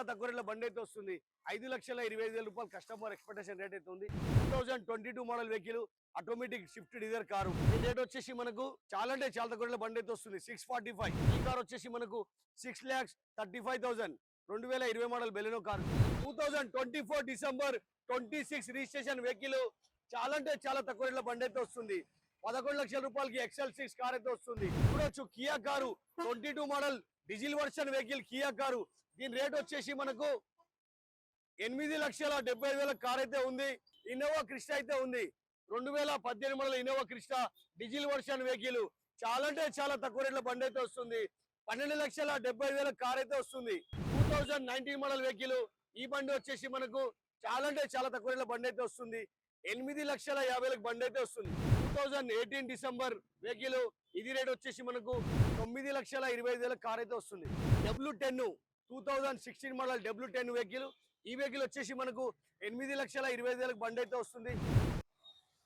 తక్కువ రేట్ల బండి అయితే వస్తుంది 5,25,000 రూపాయలు కస్టమర్ ఎక్స్పెక్టేషన్ రేట్ అయితే ఉంది 2022 model vehicle automatic shift Dzire car ఈ రేట్ వచ్చేసి మనకు చాలా అంటే చాలా తక్కువ రేట్ల బండి అయితే వస్తుంది 645 ఈ కార్ వచ్చేసి మనకు 6,35,000 2020 model Baleno car 2024 December 26 registration vehicle చాలా అంటే చాలా తక్కువ రేట్ల బండి అయితే వస్తుంది 11 లక్షల రూపాయలకి XL6 కార్ అయితే వస్తుంది చూడొచ్చు Kia car 22 model diesel version vehicle Kia car దీని రేట్ వచ్చేసి మనకు 8,70,000 కార్ అయితే ఉంది ఇన్నోవా క్రిస్టా అయితే ఉంది 2018 model Innova Crysta diesel version vehicle చాలా అంటే చాలా తక్కువ రేట్ల బండి అయితే వస్తుంది 12,70,000 కార్ అయితే వస్తుంది 2019 మోడల్ వెహికల్ ఈ బండి వచ్చేసి మనకు చాలా అంటే చాలా తక్కువ రేట్ల బండి అయితే వస్తుంది 8,50,000 బండి అయితే వస్తుంది 2018 డిసెంబర్ వెహికల్ ఇది రేట్ వచ్చేసి మనకు 9,25,000 కార్ అయితే వస్తుంది W10 2016 మోడల్ W10 వెహికల్ ఈ వెహికల్ వచ్చేసి మనకు 8,20,000 బండి అయితే వస్తుంది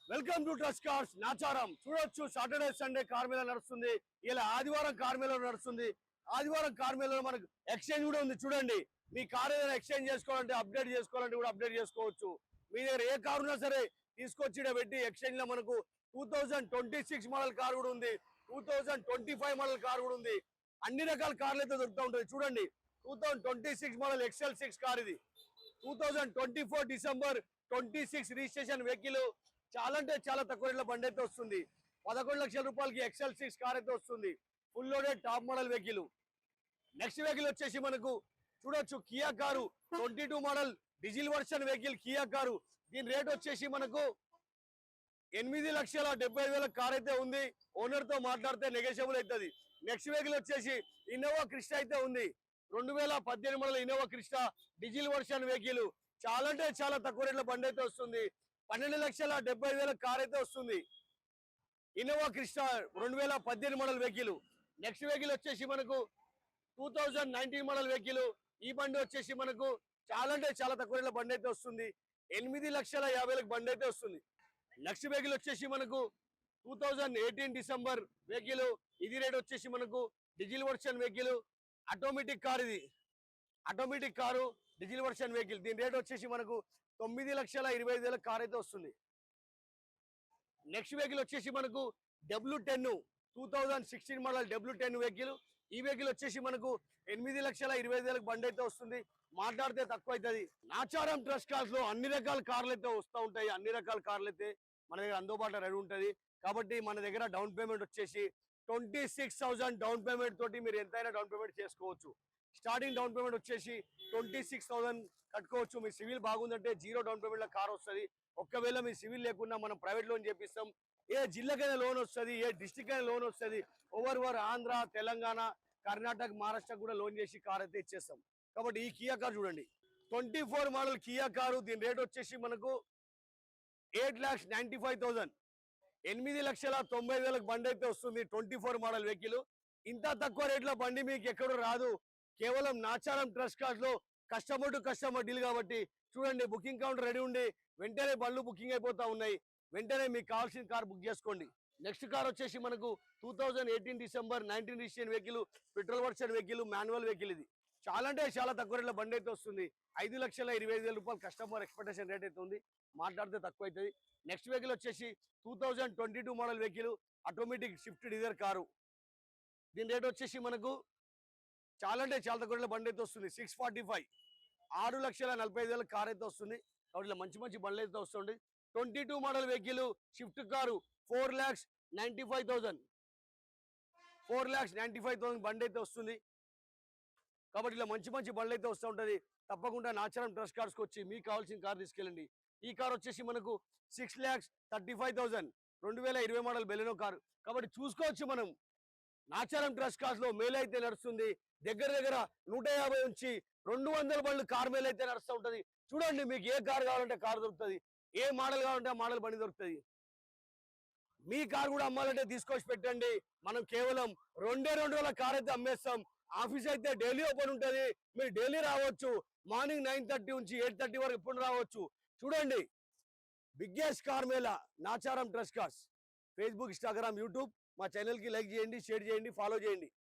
welcome to trust cars Nacharam చూడొచ్చు సాటర్డే సండే కార్ మేళా నడుస్తుంది ఇలా ఆదివారం కార్ మేళా నడుస్తుంది ఆదివారం కార్ మేళాలో మనకు ఎక్స్చేంజ్ కూడా ఉంది చూడండి మీ కార్ ఏదైనా ఎక్స్చేంజ్ చేసుకోవాలంటే అప్డేట్ చేసుకోవాలంటే కూడా అప్డేట్ చేసుకోవచ్చు మీ దగ్గర ఏ కార్ ఉన్నా సరే తీసుకొచ్చి పెట్టి ఎక్స్చేంజ్ లో మనకు 2026 మోడల్ కార్ కూడా ఉంది 2025 మోడల్ కార్ కూడా ఉంది అన్ని రకాల కార్లు అయితే దొరుకుతూ ఉంటుంది చూడండి 2026 మోడల్ XL6 కార్ ఇది 2024 డిసెంబర్ 26 రిజిస్ట్రేషన్ వెహికల్ చాలా అంటే చాలా తక్కువ రేట్ల బండి అయితే వస్తుంది 11 లక్షల రూపాయలకి XL6 కార్ అయితే వస్తుంది full loaded top model vehicle next vehicle వచ్చేసి మనకు చూడొచ్చు Kia car 22 model diesel version vehicle Kia car దీని రేట్ వచ్చేసి మనకు 8,70,000 కార్ అయితే ఉంది ఓనర్ తో మాట్లాడితే నెగోషియబుల్ అవుతుంది నెక్స్ట్ వెహికల్ వచ్చేసి ఇన్నోవా క్రిస్టా అయితే ఉంది 2018 model Innova Crysta diesel version vehicle చాలా అంటే చాలా తక్కువ రేట్ల బండి అయితే వస్తుంది 12,70,000 కార్ అయితే వస్తుంది Innova Crysta 2018 model vehicle next vehicle వచ్చేసి మనకు 2019 మోడల్ వెహికల్ ఈ బండి వచ్చేసి మనకు చాలా అంటే చాలా తక్కువ రేట్ల బండి అయితే వస్తుంది 8,50,000 బండి అయితే వస్తుంది నెక్స్ట్ వెహికల్ వచ్చేసి మనకు 2018 డిసెంబర్ వెహికల్ ఇది రేట్ వచ్చేసి మనకు diesel version vehicle automatic car ఇది automatic car diesel version vehicle దీని రేట్ వచ్చేసి మనకు 9,25,000 కార్ అయితే వస్తుంది నెక్స్ట్ వెహికల్ వచ్చేసి మనకు W10 2016 మోడల్ W10 వెహికల్ ఈ వెహికల్ వచ్చేసి మనకు 8,20,000 బండి అయితే వస్తుంది మాట్లాడితే తక్కువ అవుతుంది నాచారం ట్రస్ట్ కార్స్ లో అన్ని రకాల కార్లు అయితే వస్తూ ఉంటాయి అన్ని రకాల కార్లు అయితే మన దగ్గర అందుబాటులో రెడీ ఉంటుంది కాబట్టి మన దగ్గర డౌన్ పేమెంట్ వచ్చేసి 26,000 డౌన్ పేమెంట్ తోటి మీరు ఎంతైనా డౌన్ పేమెంట్ చేసుకోవచ్చు స్టార్టింగ్ డౌన్ పేమెంట్ వచ్చేసి 26,000 కట్టుకోవచ్చు మీ సివిల్ బాగుందంటే జీరో డౌన్ పేమెంట్ లో కార్ వస్తుంది ఒకవేళ మీ సివిల్ లేకుండా మనం ప్రైవేట్ లోన్ చేపిస్తాం ఏ జిల్లాకైనా లోన్ వస్తుంది ఏ డిస్టిక్ అయినా లోన్ వస్తుంది ఓవర్ ఆంధ్ర తెలంగాణ కర్ణాటక మహారాష్ట్ర కూడా లోన్ చేసి కార్ అయితే ఇచ్చేస్తాం కాబట్టి ఈ కియా కార్ చూడండి 24 మోడల్ కియా కారు దీని రేట్ వచ్చేసి మనకు 8,95,000 8,90,000 బండి అయితే వస్తుంది 24 మోడల్ వెహికల్ ఇంత తక్కువ రేట్ల బండి మీకు ఎక్కడ రాదు కేవలం నాచారం ట్రస్ట్ కార్డ్ లో కస్టమర్ టు కస్టమర్ డీల్ కాబట్టి చూడండి బుకింగ్ కౌంటర్ రెడీ ఉండి వెంటనే బండ్లు బుకింగ్ అయిపోతా ఉన్నాయి వెంటనే మీకు కావాల్సిన కార్ బుక్ చేసుకోండి నెక్స్ట్ కార్ వచ్చేసి మనకు 2018 December 19 registration vehicle petrol version vehicle manual vehicle ఇది చాలా అంటే చాలా తక్కువ రేట్ల బండి అయితే వస్తుంది 5,25,000 రూపాయలు కస్టమర్ ఎక్స్పెక్టేషన్ రేట్ అయితే ఉంది మాట్లాడితే తక్కువ అవుతుంది నెక్స్ట్ వెహికల్ వచ్చేసి 2022 model vehicle automatic shift Dzire car దీని రేట్ వచ్చేసి మనకు చాలా అంటే చాలా తక్కువ రేట్ల బండి అయితే వస్తుంది 645 6,40,000 కార్ అయితే వస్తుంది కాబట్టి మంచి మంచి బండ్లు అయితే వస్తుంది 22 మోడల్ వెహికల్ షిఫ్ట్ కారు 4,95,000 4,95,000 బండి అయితే వస్తుంది కాబట్టి ఇలా మంచి మంచి బండ్లు అయితే వస్తూ ఉంటుంది తప్పకుండా నాచారం ట్రస్ట్ కార్స్కి వచ్చి మీకు కావాల్సిన కార్ తీసుకెళ్ళండి ఈ కార్ వచ్చేసి మనకు 6,35,000 2020 మోడల్ బెలెనో కారు కాబట్టి చూసుకోవచ్చు మనం నాచారం ట్రస్ట్ కార్స్ లో మేల్ అయితే నడుస్తుంది దగ్గర 150 నుంచి 200 బండ్లు కార్ మేల్ అయితే నడుస్తూ ఉంటుంది చూడండి మీకు ఏ కార్ కావాలంటే కార్ దొరుకుతుంది ఏ మోడల్ కావాలంటే ఆ మోడల్ బండి దొరుకుతుంది మీ కార్ కూడా అమ్మాలంటే తీసుకొచ్చి పెట్టండి మనం కేవలం 2 రోజుల కార్ అయితే అమ్మేస్తాం ఆఫీస్ అయితే డైలీ ఓపెన్ ఉంటుంది మీరు డైలీ రావచ్చు మార్నింగ్ 9:30 నుంచి 8:30 వరకు ఎప్పుడు రావచ్చు చూడండి biggest car Mela Nacharam trust cars Facebook Instagram YouTube మా ఛానల్ కి లైక్ చేయండి షేర్ చేయండి ఫాలో చేయండి